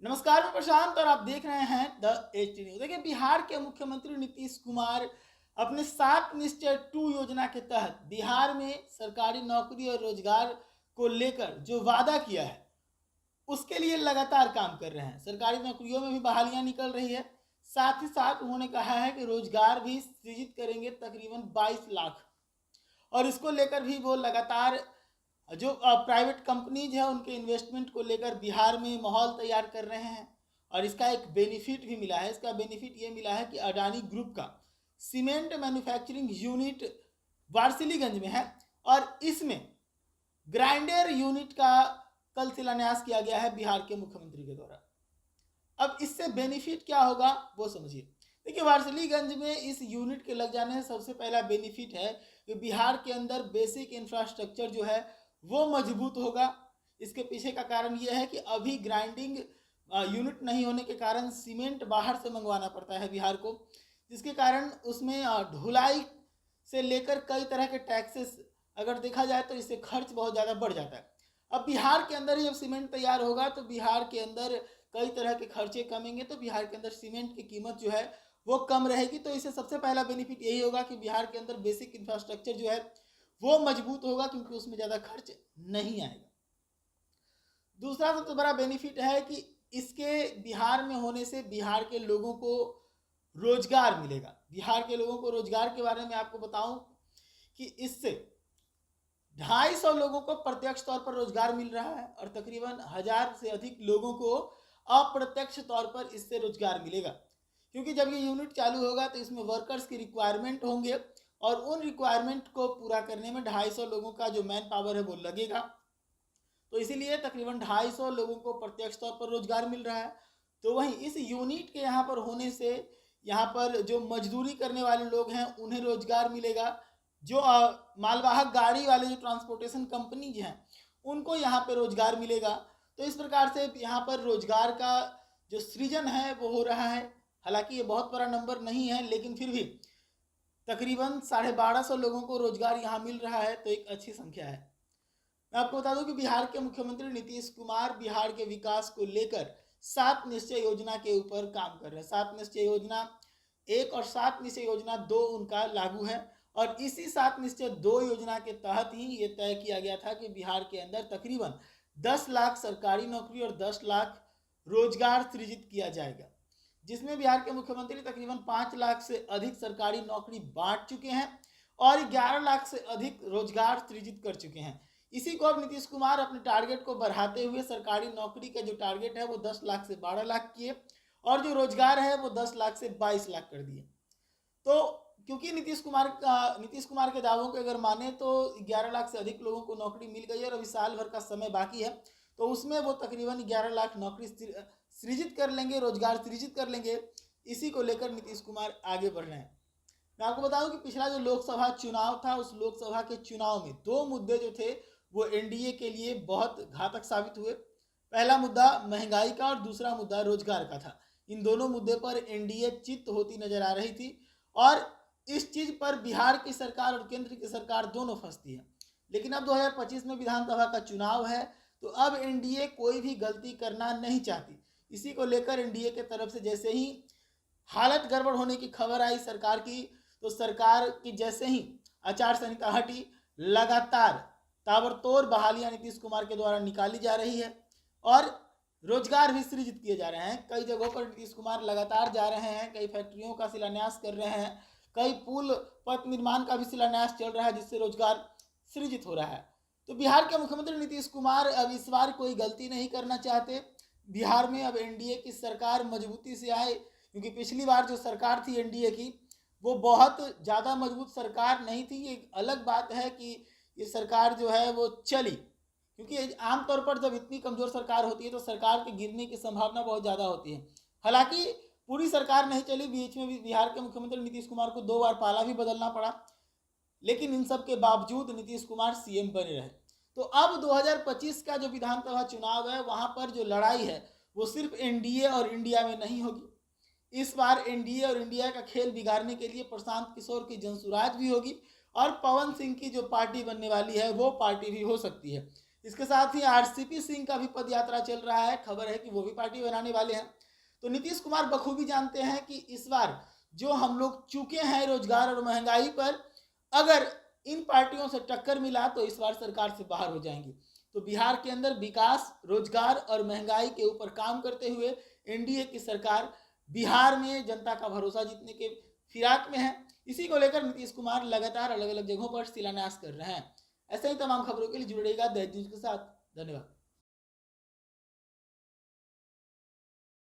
नमस्कार, मैं प्रशांत और आप देख रहे हैं द एच न्यूज। देखिए, बिहार के मुख्यमंत्री नीतीश कुमार अपने 7 निश्चय 2 योजना के तहत बिहार में सरकारी नौकरी और रोजगार को लेकर जो वादा किया है उसके लिए लगातार काम कर रहे हैं। सरकारी नौकरियों में भी बहालियां निकल रही है। साथ ही साथ उन्होंने कहा है कि रोजगार भी सृजित करेंगे तकरीबन 22 लाख, और इसको लेकर भी वो लगातार जो प्राइवेट कंपनीज है उनके इन्वेस्टमेंट को लेकर बिहार में माहौल तैयार कर रहे हैं। और इसका एक बेनिफिट भी मिला है। इसका बेनिफिट ये मिला है कि अडानी ग्रुप का सीमेंट मैन्युफैक्चरिंग यूनिट वारसिलीगंज में है, और इसमें ग्राइंडर यूनिट का कल शिलान्यास किया गया है बिहार के मुख्यमंत्री के द्वारा। अब इससे बेनिफिट क्या होगा वो समझिए। देखिए, वारसिलीगंज में इस यूनिट के लग जाने से सबसे पहला बेनिफिट है कि बिहार के अंदर बेसिक इंफ्रास्ट्रक्चर जो है वो मजबूत होगा। इसके पीछे का कारण ये है कि अभी ग्राइंडिंग यूनिट नहीं होने के कारण सीमेंट बाहर से मंगवाना पड़ता है बिहार को, जिसके कारण उसमें ढुलाई से लेकर कई तरह के टैक्सेस अगर देखा जाए तो इससे खर्च बहुत ज़्यादा बढ़ जाता है। अब बिहार के अंदर ही जब सीमेंट तैयार होगा तो बिहार के अंदर कई तरह के खर्चे कमेंगे, तो बिहार के अंदर सीमेंट की कीमत जो है वो कम रहेगी। तो इससे सबसे पहला बेनिफिट यही होगा कि बिहार के अंदर बेसिक इंफ्रास्ट्रक्चर जो है वो मजबूत होगा, क्योंकि उसमें ज़्यादा खर्च नहीं आएगा। दूसरा सबसे बड़ा बेनिफिट है कि इसके बिहार में होने से बिहार के लोगों को रोजगार मिलेगा। बिहार के लोगों को रोजगार के बारे में आपको बताऊं कि इससे 250 लोगों को प्रत्यक्ष तौर पर रोजगार मिल रहा है, और तकरीबन 1000 से अधिक लोगों को अप्रत्यक्ष तौर पर इससे रोजगार मिलेगा। क्योंकि जब ये यूनिट चालू होगा तो इसमें वर्कर्स की रिक्वायरमेंट होंगे, और उन रिक्वायरमेंट को पूरा करने में 250 लोगों का जो मैन पावर है वो लगेगा। तो इसीलिए तकरीबन 250 लोगों को प्रत्यक्ष तौर पर रोजगार मिल रहा है। तो वहीं इस यूनिट के यहाँ पर होने से यहाँ पर जो मजदूरी करने वाले लोग हैं उन्हें रोजगार मिलेगा। जो मालवाहक गाड़ी वाले जो ट्रांसपोर्टेशन कंपनीज हैं उनको यहाँ पर रोजगार मिलेगा। तो इस प्रकार से यहाँ पर रोजगार का जो सृजन है वो हो रहा है। हालांकि ये बहुत बड़ा नंबर नहीं है, लेकिन फिर भी तकरीबन 1250 लोगों को रोजगार यहाँ मिल रहा है, तो एक अच्छी संख्या है। मैं आपको बता दूं कि बिहार के मुख्यमंत्री नीतीश कुमार बिहार के विकास को लेकर 7 निश्चय योजना के ऊपर काम कर रहे हैं। 7 निश्चय योजना 1 और 7 निश्चय योजना 2 उनका लागू है, और इसी 7 निश्चय 2 योजना के तहत ही ये तय किया गया था कि बिहार के अंदर तकरीबन 10 लाख सरकारी नौकरी और 10 लाख रोजगार सृजित किया जाएगा, जिसमें बिहार के मुख्यमंत्री तकरीबन 5 लाख से अधिक सरकारी नौकरी बांट चुके हैं और 11 लाख से अधिक रोजगार सृजित कर चुके हैं। इसी को अब नीतीश कुमार अपने टारगेट को बढ़ाते हुए सरकारी नौकरी का जो टारगेट है वो 10 लाख से 12 लाख किए, और जो रोजगार है वो 10 लाख से 22 लाख कर दिए। तो क्योंकि नीतीश कुमार के दावों को अगर माने तो 11 लाख से अधिक लोगों को नौकरी मिल गई है, और अभी साल भर का समय बाकी है, तो उसमें वो तकरीबन 11 लाख नौकरी सृजित कर लेंगे, रोजगार सृजित कर लेंगे। इसी को लेकर नीतीश कुमार आगे बढ़ रहे हैं। मैं आपको बताऊं कि पिछला जो लोकसभा चुनाव था उस लोकसभा के चुनाव में 2 मुद्दे जो थे वो एनडीए के लिए बहुत घातक साबित हुए। पहला मुद्दा महंगाई का और दूसरा मुद्दा रोजगार का था। इन दोनों मुद्दे पर एनडीए चित्त होती नजर आ रही थी, और इस चीज पर बिहार की सरकार और केंद्र की सरकार दोनों फंसती है। लेकिन अब 2025 में विधानसभा का चुनाव है, तो अब एनडीए कोई भी गलती करना नहीं चाहती। इसी को लेकर एनडीए के तरफ से जैसे ही हालत गड़बड़ होने की खबर आई सरकार की, तो सरकार की जैसे ही आचार संहिता हटी, लगातार ताबड़तोड़ बहालियां नीतीश कुमार के द्वारा निकाली जा रही है, और रोजगार भी सृजित किए जा रहे हैं। कई जगहों पर नीतीश कुमार लगातार जा रहे हैं, कई फैक्ट्रियों का शिलान्यास कर रहे हैं, कई पुल पथ निर्माण का भी शिलान्यास चल रहा है, जिससे रोजगार सृजित हो रहा है। तो बिहार के मुख्यमंत्री नीतीश कुमार अब इस बार कोई गलती नहीं करना चाहते। बिहार में अब एनडीए की सरकार मजबूती से आए, क्योंकि पिछली बार जो सरकार थी एनडीए की वो बहुत ज़्यादा मजबूत सरकार नहीं थी। ये अलग बात है कि ये सरकार जो है वो चली, क्योंकि आमतौर पर जब इतनी कमज़ोर सरकार होती है तो सरकार के गिरने की संभावना बहुत ज़्यादा होती है। हालांकि पूरी सरकार नहीं चली, बीच में भी बिहार के मुख्यमंत्री नीतीश कुमार को 2 बार पाला भी बदलना पड़ा, लेकिन इन सब के बावजूद नीतीश कुमार सीएम बने रहे। तो अब 2025 का जो विधानसभा चुनाव है वहाँ पर जो लड़ाई है वो सिर्फ एनडीए और इंडिया में नहीं होगी। इस बार एनडीए और इंडिया का खेल बिगाड़ने के लिए प्रशांत किशोर की जनसुराज भी होगी, और पवन सिंह की जो पार्टी बनने वाली है वो पार्टी भी हो सकती है। इसके साथ ही आरसीपी सिंह का भी पद यात्रा चल रहा है, खबर है कि वो भी पार्टी बनाने वाले हैं। तो नीतीश कुमार बखूबी जानते हैं कि इस बार जो हम लोग चूके हैं रोजगार और महंगाई पर, अगर इन पार्टियों से टक्कर मिला तो इस बार सरकार से बाहर हो जाएंगी। तो बिहार के अंदर विकास, रोजगार और महंगाई के ऊपर काम करते हुए एनडीए की सरकार बिहार में जनता का भरोसा जीतने के फिराक में है। इसी को लेकर नीतीश कुमार लगातार अलग अलग जगहों पर शिलान्यास कर रहे हैं। ऐसे ही तमाम खबरों के लिए जुड़े रहिएगा दैनिक न्यूज के साथ। धन्यवाद।